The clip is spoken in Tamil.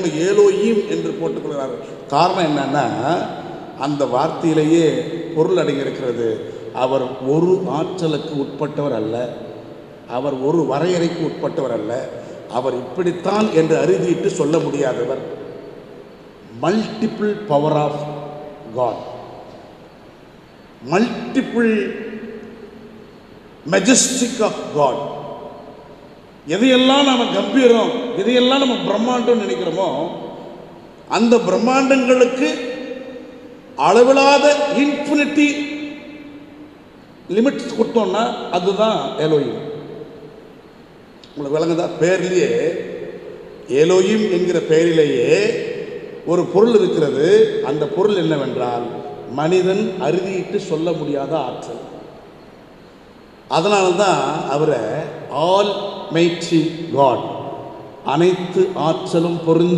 அவங்க ஏலோயீம் என்று போட்டுக்கொள்கிறார்கள். காரணம் என்னன்னா, அந்த வார்த்தையிலேயே பொருள் அடங்கியிருக்கிறது. அவர் ஒரு ஆற்றலுக்கு உட்பட்டவர் அல்ல, அவர் ஒரு வரையறைக்கு உட்பட்டவர் அல்ல, அவர் இப்படித்தான் என்று அறுதிட்டு சொல்ல முடியாதவர். Multiple power of God, multiple majestic of God. எதையெல்லாம் நம்ம கம்பீரம், எதையெல்லாம் நம்ம பிரம்மாண்டம் நினைக்கிறோமோ, அந்த பிரம்மாண்டங்களுக்கு அளவில்லாத இன்ஃபினிட்டி லிமிட்ஸ் கொடுத்தோம்னா அதுதான் எலோயிம். உங்களுக்கு விளங்குதா? பேர்லேயே எலோயிம் என்கிற பெயரிலேயே ஒரு பொருள் இருக்கிறது. அந்த பொருள் என்னவென்றால் மனிதன் அறுதியிட்டு சொல்ல முடியாத ஆற்றல். அதனால்தான் அவரை ஆல் மைட்டி காட், அனைத்து ஆற்றலும் பொருந்தி